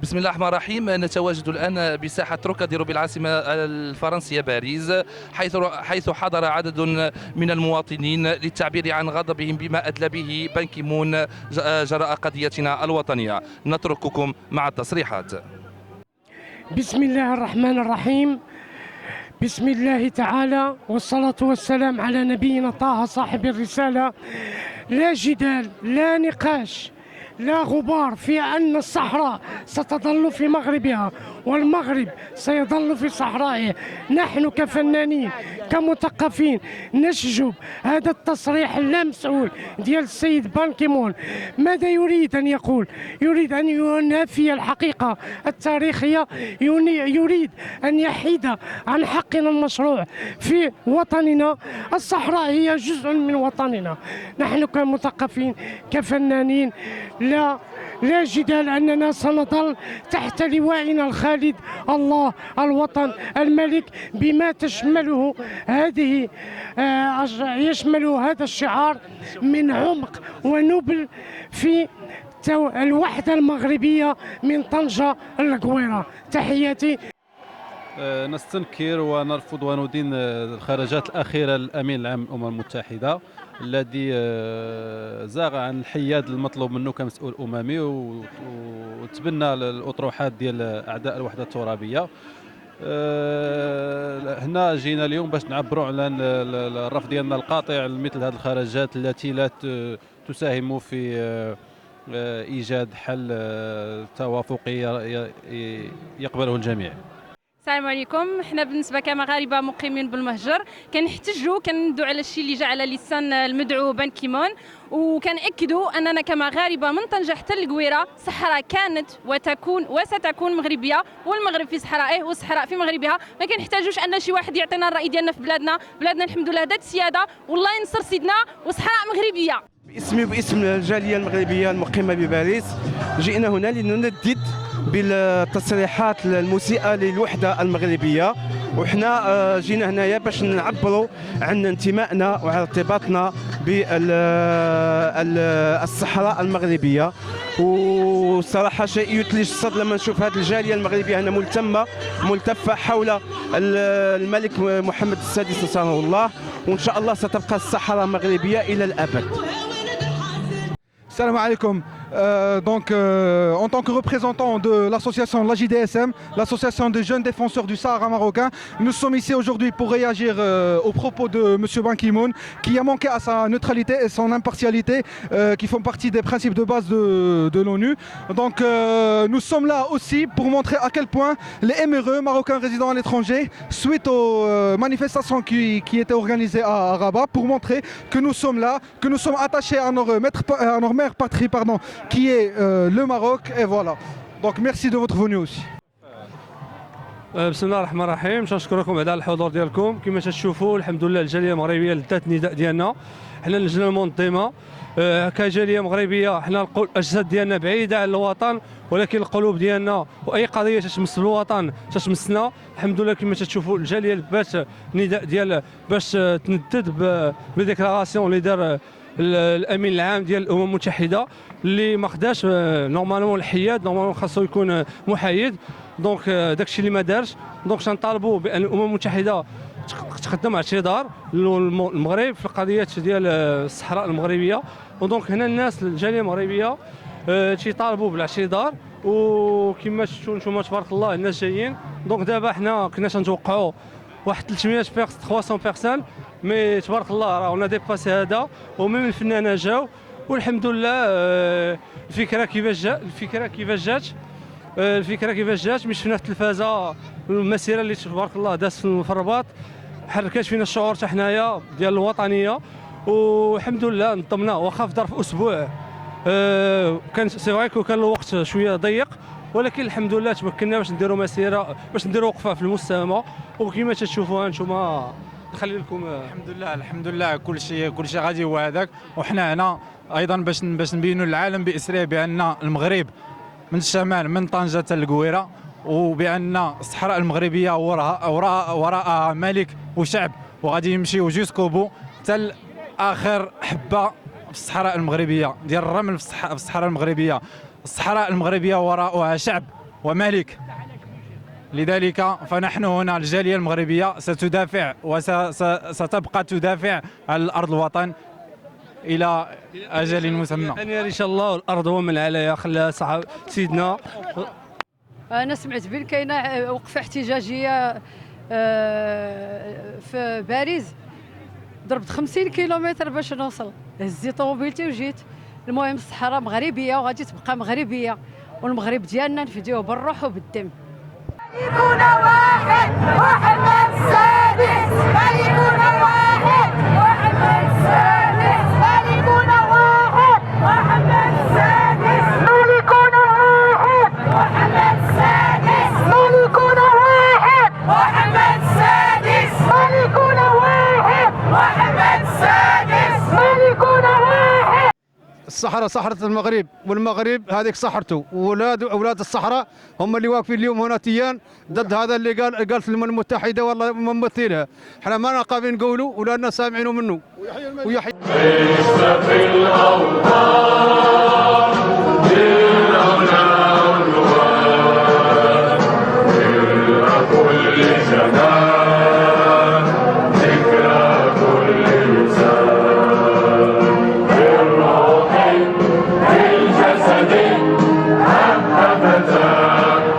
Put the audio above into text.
بسم الله الرحمن الرحيم. نتواجد الآن بساحة تروكاديرو بالعاصمة الفرنسية باريس، حيث حضر عدد من المواطنين للتعبير عن غضبهم بما أدلى به بان كي مون جراء قضيتنا الوطنية. نترككم مع التصريحات. بسم الله الرحمن الرحيم. بسم الله تعالى والصلاة والسلام على نبينا طه صاحب الرسالة. لا جدال، لا نقاش، لا غبار في أن الصحراء ستظل في مغربها والمغرب سيظل في صحرائه. نحن كفنانين كمثقفين نشجب هذا التصريح اللامسؤول ديال السيد بان كي مون. ماذا يريد أن يقول؟ يريد أن ينافي الحقيقة التاريخية، يريد أن يحيد عن حقنا المشروع في وطننا. الصحراء هي جزء من وطننا. نحن كمثقفين كفنانين لا جدال أننا سنظل تحت لوائنا الخالد الله الوطن الملك بما تشمله يشمل هذا الشعار من عمق ونبل في الوحدة المغربية من طنجة للقويرة. تحياتي. نستنكر ونرفض وندين الخرجات الأخيرة للأمين العام للأمم المتحدة الذي زاغ عن الحياد المطلوب منه كمسؤول أممي وتبنى الأطروحات ديال أعداء الوحدة الترابية. هنا جينا اليوم باش نعبروا على الرفض ديالنا القاطع لمثل هذه الخرجات التي لا تساهم في إيجاد حل توافقي يقبله الجميع. السلام عليكم. حنا بالنسبه كمغاربه مقيمين بالمهجر كنحتجوا كندوا على الشيء اللي جاء على لسان المدعو بان كي مون، وكنأكدوا اننا كمغاربه من طنجه حتى القويره صحراء كانت وتكون وستكون مغربيه، والمغرب في صحرائه والصحراء في مغربها. ما كنحتاجوش ان شي واحد يعطينا الراي ديالنا في بلادنا الحمد لله ذات السياده، والله ينصر سيدنا وصحراء مغربيه. باسم الجاليه المغربيه المقيمه بباريس جئنا هنا لنندد بالتصريحات المسيئه للوحده المغربيه، وحنا جينا هنايا باش نعبروا عن انتمائنا وعن ارتباطنا بالصحراء المغربيه. وصراحه شيء يثلج الصدر لما نشوف هذه الجاليه المغربيه هنا ملتفه حول الملك محمد السادس نصره الله، وان شاء الله ستبقى الصحراء مغربيه الى الابد. Salam alaikum. En tant que représentant de l'association la JDSM, l'association des jeunes défenseurs du Sahara marocain, nous sommes ici aujourd'hui pour réagir aux propos de M. Ban Ki-moon, qui a manqué à sa neutralité et son impartialité, qui font partie des principes de base de l'ONU. Donc nous sommes là aussi pour montrer à quel point les MRE, Marocains résidant à l'étranger, suite aux manifestations qui étaient organisées à Rabat, pour montrer que nous sommes là, que nous sommes attachés à nos mères patrie, qui est le Maroc, et voilà. Donc merci de votre venue aussi. بسم الله الرحمن الرحيم. نشكركم على الحضور ديالكم. كما تشوفوا الحمد لله الجاليه المغربيه لدات النداء ديالنا. حنا اللجنه المنظمه كجاليه مغربيه حنا الاجساد ديالنا بعيده عن الوطن، ولكن القلوب ديالنا واي قضيه تتمس الوطن تتمسنا. الحمد لله كما تشوفوا الجاليه لبات النداء ديال باش تندد بديكلاراسيون اللي دار الامين العام ديال الامم المتحده اللي ما خداش نورمالمون الحياد، نورمالمون خاصو يكون محايد. دونك داكشي اللي ما دارش. دونك تنطالبوا بان الامم المتحده تقدم اعتذار للمغرب في القضيه ديال الصحراء المغربيه. ودونك هنا الناس الجاليه المغربيه تيطالبوا بالاعتذار، وكما شفتوا نتوما تبارك الله الناس جايين. دونك دابا حنا كنا تنتوقعوا واحد 300 300 بيرسون، مي تبارك الله رانا ديباسي هذا، ومن الفنانه جاو. والحمد لله الفكره كيفاش جات مش شفنا في التلفازه المسيره اللي تبارك الله دازت في الرباط، حركات فينا الشعور حتى حنايا ديال الوطنيه. والحمد لله نظمنا واخا في ظرف اسبوع. كان سي فري كان الوقت شويه ضيق، ولكن الحمد لله تمكنا باش نديروا مسيره، باش نديروا وقفه في المستمع. وكما تشوفوها نتوما نخلي لكم. الحمد لله كل شيء غادي هو هذاك. وحنا هنا ايضا باش نبينوا للعالم باسره بان المغرب من الشمال من طنجه حتى القويره، وبان الصحراء المغربيه وراءها ملك وشعب، وغادي يمشيو جوسكو بو حتى اخر حبه في الصحراء المغربيه ديال الرمل في الصحراء المغربيه. الصحراء المغربيه وراءها شعب وملك. لذلك فنحن هنا الجالية المغربية ستدافع وستبقى تدافع عن الأرض الوطن إلى أجل مسمى. إن شاء الله. الأرض ومن عليها خلاها صاحب سيدنا. أنا سمعت بلي كاينة وقفة احتجاجية في باريس، ضربت 50 كيلومتر باش نوصل، هزيت طوموبيلتي وجيت. المهم الصحراء مغربية وغادي تبقى مغربية، والمغرب ديالنا نفديوه بالروح وبالدم. ملكنا واحد محمد السادس، ملكنا واحد محمد السادس، ملكنا واحد محمد السادس، ملكنا واحد محمد السادس، ملكنا واحد محمد السادس، ملكنا واحد محمد السادس، ملكنا واحد. الصحراء صحراء المغرب، والمغرب هذيك صحرته، اولاد الصحراء هم اللي واقفين اليوم هنا تيان ضد هذا اللي قالت الامم المتحده والله ممثلها. احنا ما قابلين نقولوا ولا سامعينه منه. ويحيى